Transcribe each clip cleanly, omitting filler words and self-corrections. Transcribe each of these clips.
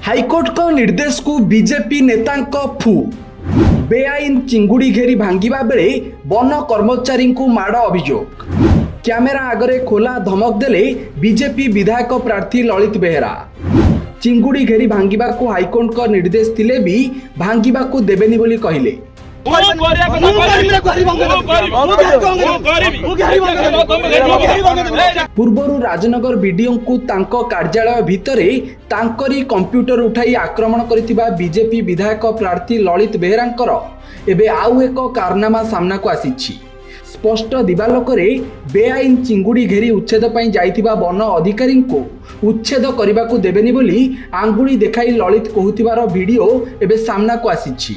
High court को निर्देश को बीजेपी नेता फू बेआईन चिंगुड़ी घेरी भांगिबा बेले वन कर्मचारी को माड़ अभियोग कैमेरा आगरे खोला धमक देले बीजेपी विधायक प्रार्थी ललित बेहेरा। चिंगुड़ी घेरी भांगिबा को हाईकोर्ट को निर्देश थिले भी भांगिबा को देबेनी बोली कहिले। पूर्वर राजनगर बीडीओ को तांको कार्यालय भितरे तांकरी कंप्यूटर उठाई आक्रमण करिथिबा बीजेपी विधायक प्रार्थी ललित बेहेरांकर एबे आउ एक कारनामा सामना को आसीछि। स्पष्ट दिवालोकरे बेआईन चिंगुड़ी घेरी उच्छेद पई जाइथिबा वन अधिकारी को उच्छेद करने को देबेनी बोली आंगुली देखाई ललित कहूथिबार वीडियो एबे सामना को आसीछि।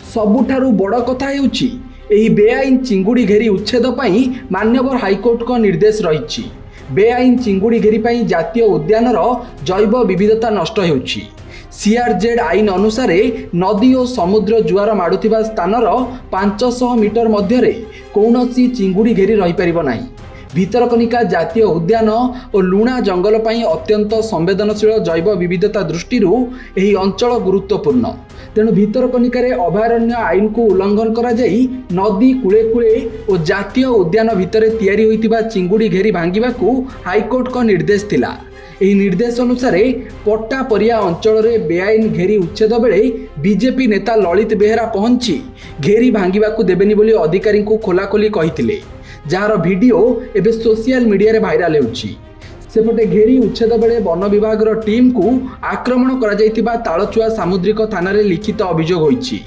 सबुठारु बड़ कथा हेउछि एही बेआईन चिंगुड़ी घेरी उच्छेद पई मान्यवर हाईकोर्ट को निर्देश रहिछि। बेआईन चिंगुड़ी घेरी पई जातीय उद्यानर जैव विविधता नष्ट हेउछि। सीआरजेड आईन अनुसार नदी और समुद्र जुआर माड़ुथिबा स्थानर 500 मीटर मध्य कौनसी चिंगुड़ी घेरी रही परिबो नाही। भितरकनिका जातीय उद्यान और लुणा जंगल पई अत्यंत संवेदनशील जैव विविधता दृष्टि एही अंचल गुरुत्वपूर्ण। तेणु भितरकनिकार अभयारण्य आईन को उल्लंघन करा जाई नदी कूले कूले और जातीय उद्यान भितर तैयारी होइतिबा चिंगुड़ी घेरी भांगिबा को हाईकोर्ट को निर्देश थिला। एही निर्देश अनुसार पट्टापरिया अंचल में बेआईन घेरी उच्छेद बेले बीजेपी नेता ललित बेहेरा पहुंची घेरी भांगिबा को देबेनी बोली अधिकारी को खोलाखोली कहिथिले, जार वीडियो एबे सोशल मीडिया रे भाइराल हेउछि। सेपटे घेरी उच्छेद बेले वन विभाग टीम को आक्रमण करा जाइतिबा तालचुआ सामुद्रिक थाना रे लिखित अभियोग होइछि।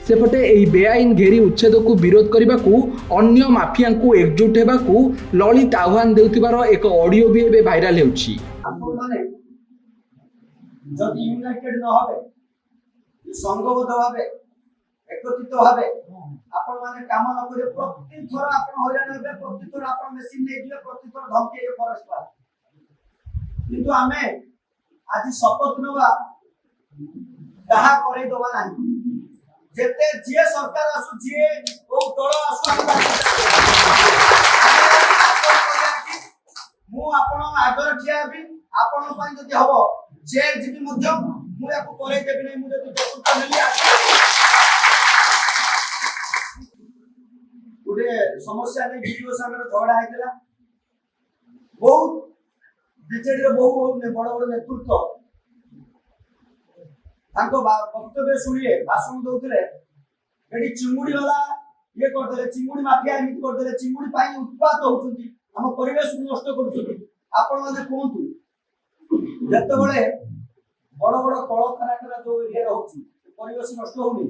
सेपटे एही बेआईन घेरी उच्छेद को विरोध करने को अन्य माफिया को एकजुट हेबा को ललित आह्वान देउथिबार एक ऑडियो भी एबे भाइराल हेउछि। जदि यूनाइटेड न होबे संघबद्ध भाबे एकत्रित भाबे आपण माने काम न करे प्रति थोर आपण हैरान हेबे, प्रति थोर आपण मेसिन नै दिबे, प्रति थोर धमकी ए फॉरेस्ट पर। किंतु आमे आज शपथ नवा कहा करे दवा नाही। जेते जे सरकार आसु जे ओ दल आसु मु आपण आगर ठिया भी आपण पई जदि हबो जेल जीबी मध्य मु याको करे देबी नै। मु जदि जसुत नेली गुडे समस्या नै वीडियो सागर झगड़ा हैतला बहुत बीजेडी रे बहुत बड़ बड़ नेतृत्व तांको वक्तव्य सुनिए भाषण दउतले एडी चिंगुड़ी वाला ये करदले, चिंगुड़ी माफिया एमिति करदले, चिंगुड़ी पाई उत्पात होउछंती, हम परिवेश नष्ट करूछंती। आपण माने कोंतु जते बळे बड़ बड़ कलकारखाना जो एरिया रहउछि परिवेश नष्ट होउनी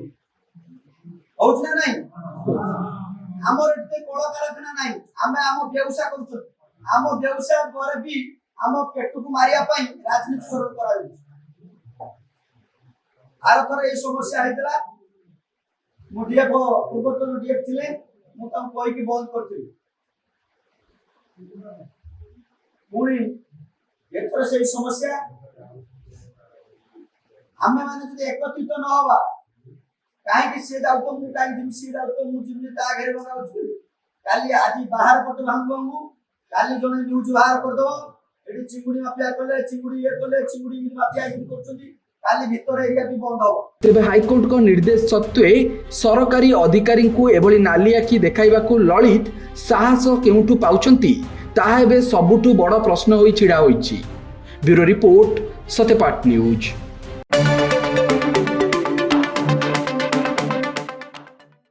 होउछ ना नाही। हमर एते कलकारखाना नाही, हमें हम व्यवसाय करूछ। हम व्यवसाय पर भी हम पेट को मारिया पई राजनीति करण कराउ। आर थोर ए समस्या हैतला मु डीएफ पूर्वतन डीएफ थिले मु तम कोई की बंद करथि। पुणी एथर से समस्या हमें माने जदि एकत्रित न होबा काहे कि से जाउ तो मु काहे दिन से जाउ तो मु जिमने ता घेरे लगाउ छी। काली आज बाहर पट भांगबंगु काली जने न्यूज बाहर कर दो एडी चिंगुड़ी माफिया कले, चिंगुड़ी ये कले, चिंगुड़ी माफिया इन करछंती, काली भीतर एरिया भी बंद हो। तेबे हाईकोर्ट को निर्देश सत्वे सरकारी अधिकारी को एभली नाली आखि देखाइबा को ललित साहस केउठु पाउछंती ताहा एबे सबुठु बड़ प्रश्न होई छिड़ा होईछि। Bureau report Satyapath news.